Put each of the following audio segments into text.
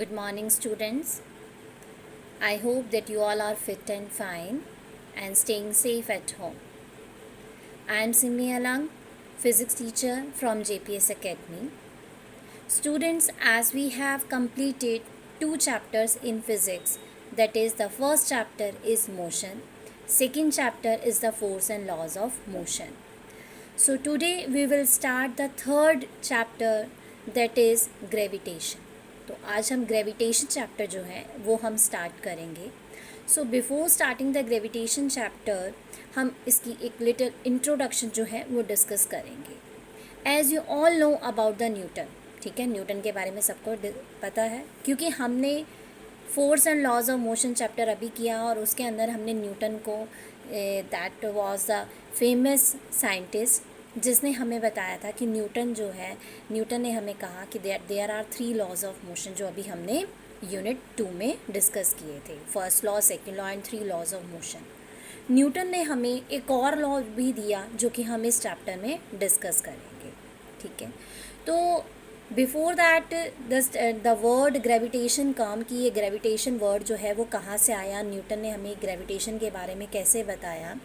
Good morning, students. I hope that you all are fit and fine and staying safe at home. I am Simmi Alang, physics teacher from JPS Academy. Students, as we have completed 2 chapters in physics, that is, the first chapter is motion, second chapter is the force and laws of motion. So today we will start the third chapter, that is gravitation. तो आज हम gravitation chapter जो है वो हम start करेंगे. So before starting the gravitation chapter हम इसकी एक लिटिल इंट्रोडक्शन जो है वो डिस्कस करेंगे. As you all know about the Newton. ठीक है, न्यूटन के बारे में सबको पता है क्योंकि हमने force and laws of motion chapter अभी किया और उसके अंदर हमने न्यूटन को that was the famous scientist जिसने हमें बताया था कि न्यूटन ने हमें कहा कि there are 3 laws of motion जो अभी हमने यूनिट 2 में डिस्कस किए थे. First law, second law and 3 laws of motion. Newton ने हमें एक और लॉ भी दिया जो कि हम इस चैप्टर में डिस्कस करेंगे. ठीक है, तो before that the word gravitation come कि ये ग्रेविटेशन वर्ड जो है वो कहाँ से आया, न्यूटन ने हमें ग्रेविटेशन के बारे में कैसे बताया,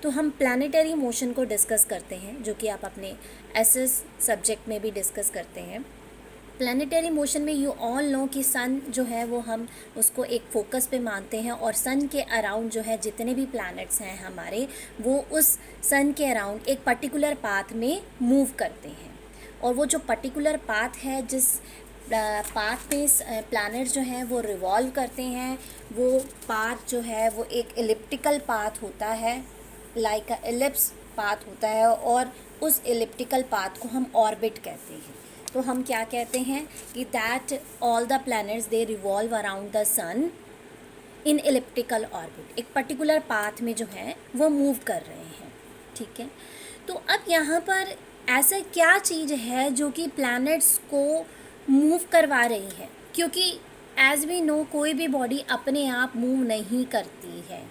तो हम प्लानिटरी मोशन को डिस्कस करते हैं जो कि आप अपने एसएस सब्जेक्ट में भी डिस्कस करते हैं. प्लानिटरी मोशन में यू ऑल नो कि सन जो है वो हम उसको एक फोकस पे मानते हैं और सन के अराउंड जो है जितने भी प्लैनेट्स हैं हमारे वो उस सन के अराउंड एक पर्टिकुलर पाथ में मूव करते हैं. और वो जो पर्टिकुलर पाथ है जिस पाथ पे प्लैनेट्स जो हैं वो रिवॉल्व करते हैं, वो पाथ जो है वो एक एलिप्टिकल पाथ होता है, लाइक अ एलिप्स पाथ होता है और उस एलिप्टिकल पाथ को हम ऑर्बिट कहते हैं. तो हम क्या कहते हैं कि that all the planets they revolve around the sun in elliptical orbit. एक पर्टिकुलर पाथ में जो है वो मूव कर रहे हैं. ठीक है, तो अब यहाँ पर ऐसा क्या चीज़ है जो कि प्लैनेट्स को मूव करवा रही है, क्योंकि एज वी नो कोई भी बॉडी अपने आप मूव नहीं करती है,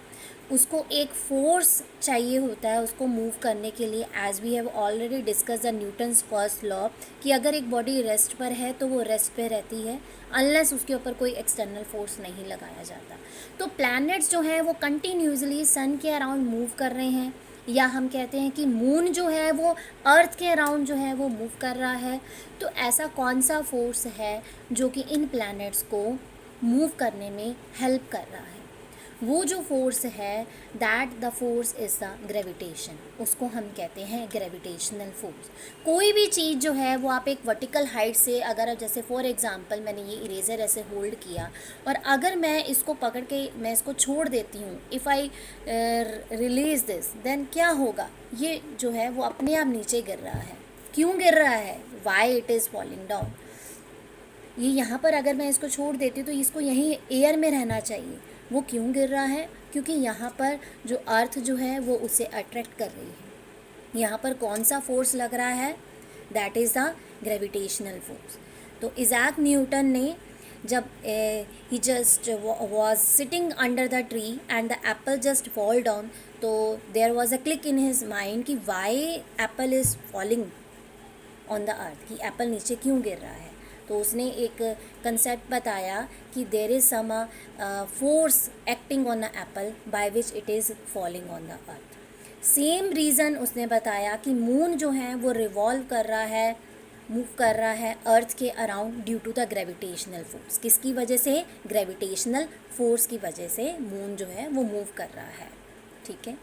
उसको एक फोर्स चाहिए होता है उसको मूव करने के लिए. As we have already discuss the Newton's first law कि अगर एक बॉडी रेस्ट पर है तो वो रेस्ट पे रहती है अनलेस उसके ऊपर कोई एक्सटर्नल फोर्स नहीं लगाया जाता. तो प्लैनेट्स जो हैं वो कंटिन्यूसली सन के अराउंड मूव कर रहे हैं, या हम कहते हैं कि मून जो है वो अर्थ के अराउंड जो है वो मूव कर रहा है. तो ऐसा कौन सा फोर्स है जो कि इन प्लैनेट्स को मूव करने में हेल्प कर रहा है? वो जो फोर्स है that the force is the gravitation, उसको हम कहते हैं ग्रेविटेशनल फोर्स. कोई भी चीज़ जो है वो आप एक वर्टिकल हाइट से अगर जैसे फॉर एग्जांपल मैंने ये इरेज़र ऐसे होल्ड किया और अगर मैं इसको पकड़ के मैं इसको छोड़ देती हूँ, if I release this then क्या होगा, ये जो है वो अपने आप नीचे गिर रहा है. क्यों गिर रहा है? Why it is falling down. ये यहाँ पर अगर मैं इसको छोड़ देती हूँ तो इसको यहीं एयर में रहना चाहिए. वो क्यों गिर रहा है? क्योंकि यहाँ पर जो अर्थ जो है वो उसे अट्रैक्ट कर रही है. यहाँ पर कौन सा फोर्स लग रहा है? That is the gravitational force. तो इज़ैक न्यूटन ने जब ही just was sitting under the tree and the apple just fall down, तो there was a click in his mind कि why apple is falling on the earth, कि apple नीचे क्यों गिर रहा है. तो उसने एक कंसेप्ट बताया कि there is some force acting on the apple by which it is falling on the earth. Same reason उसने बताया कि मून जो है वो रिवॉल्व कर रहा है, मूव कर रहा है अर्थ के around due to the gravitational force. किसकी वजह से? ग्रेविटेशनल फोर्स की वजह से मून जो है वो मूव कर रहा है. ठीक है,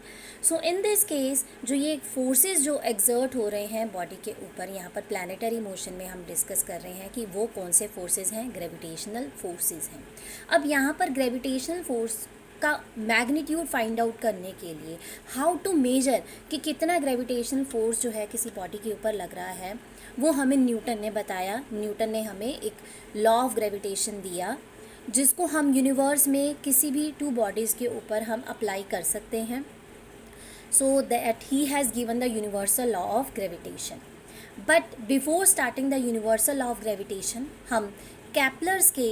सो इन दिस केस जो ये फोर्सेस जो एक्सर्ट हो रहे हैं बॉडी के ऊपर, यहाँ पर प्लानिटरी मोशन में हम डिस्कस कर रहे हैं कि वो कौन से फोर्सेस हैं? ग्रेविटेशनल फोर्सेस हैं. अब यहाँ पर ग्रेविटेशनल फोर्स का मैग्नीट्यूड फाइंड आउट करने के लिए हाउ टू मेजर कि कितना ग्रेविटेशनल फोर्स जो है किसी बॉडी के ऊपर लग रहा है, वो हमें न्यूटन ने बताया. न्यूटन ने हमें एक लॉ ऑफ ग्रेविटेशन दिया जिसको हम यूनिवर्स में किसी भी 2 बॉडीज़ के ऊपर हम अप्लाई कर सकते हैं. So that he has given the universal law of gravitation. But before starting the universal law of gravitation हम कैप्लर्स के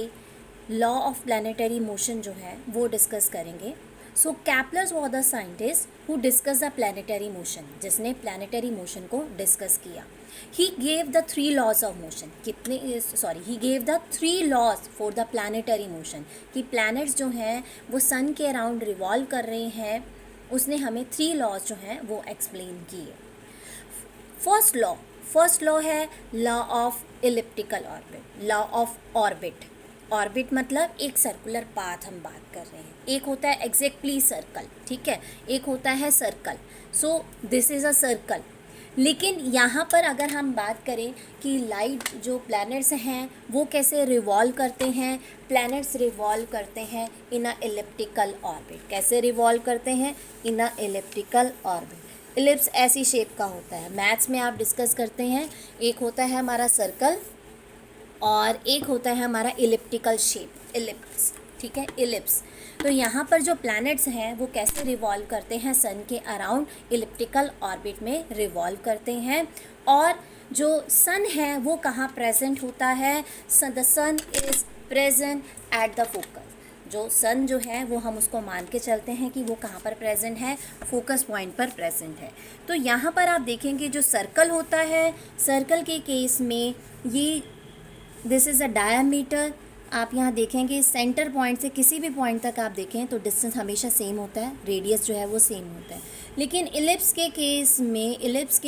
लॉ ऑफ प्लानिटरी मोशन जो है वो डिस्कस करेंगे. So Kepler was the scientist who discuss the planetary motion, जिसने planetary motion को discuss किया. He gave the 3 laws of motion. He gave the 3 laws for the planetary motion, कि planets जो हैं वो सन के अराउंड रिवॉल्व कर रहे हैं. उसने हमें 3 लॉज जो हैं वो एक्सप्लेन किए. फर्स्ट लॉ है law of elliptical orbit, law of orbit. Orbit मतलब एक सर्कुलर पाथ हम बात कर रहे हैं. एक होता है एग्जैक्टली सर्कल, ठीक है, एक होता है circle. So this is a circle. लेकिन यहाँ पर अगर हम बात करें कि लाइट जो प्लैनेट्स हैं वो कैसे रिवॉल्व करते हैं, प्लैनेट्स रिवॉल्व करते हैं इन अ इलिप्टिकल ऑर्बिट. कैसे रिवॉल्व करते हैं? इन अ इलिप्टिकल ऑर्बिट. इलिप्स ऐसी शेप का होता है, मैथ्स में आप डिस्कस करते हैं. एक होता है हमारा सर्कल और एक होता है हमारा इलिप्टिकल शेप, इलिप्स, ठीक है, इलिप्स. तो यहाँ पर जो प्लैनेट्स हैं वो कैसे रिवॉल्व करते हैं? सन के अराउंड इलिप्टिकल ऑर्बिट में रिवॉल्व करते हैं. और जो सन है वो कहाँ प्रेजेंट होता है? The sun is present at the focus. जो सन जो है वो हम उसको मान के चलते हैं कि वो कहाँ पर प्रेजेंट है? फोकस पॉइंट पर प्रेजेंट है. तो यहाँ पर आप देखेंगे जो सर्कल होता है, सर्कल के केस में ये दिस इज़ अ डायामीटर. आप यहाँ देखेंगे सेंटर पॉइंट से किसी भी पॉइंट तक आप देखें तो डिस्टेंस हमेशा सेम होता है, रेडियस जो है वो सेम होता है. लेकिन इलिप्स के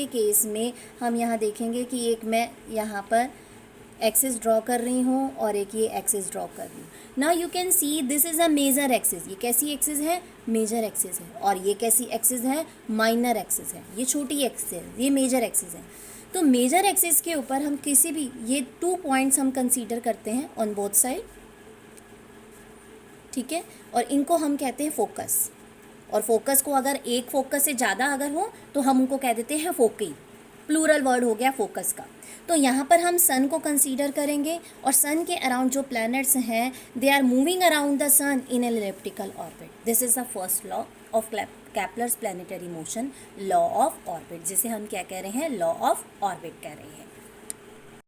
केस में हम यहाँ देखेंगे कि एक मैं यहाँ पर एक्सिस ड्रॉ कर रही हूँ और एक ये एक्सिस ड्रॉ कर रही हूँ. Now you can see this is a major axis. ये कैसी एक्सिस है? मेजर एक्सिस है. और ये कैसी एक्सिस है? माइनर एक्सिस है. ये छोटी एक्सिस है, ये मेजर एक्सिस है. तो मेजर एक्सिस के ऊपर हम किसी भी ये 2 पॉइंट्स हम कंसीडर करते हैं ऑन बोथ साइड, ठीक है, और इनको हम कहते हैं फोकस. और फोकस को अगर एक फोकस से ज़्यादा अगर हो तो हम उनको कह देते हैं फोकी. प्लूरल वर्ड हो गया फोकस का. तो यहाँ पर हम सन को कंसीडर करेंगे और सन के अराउंड जो प्लैनेट्स हैं they are moving around the sun in an elliptical orbit. This is the first law of Kepler's planetary motion, law of orbit, जिसे हम क्या कह रहे हैं? लॉ ऑफ ऑर्बिट कह रहे हैं.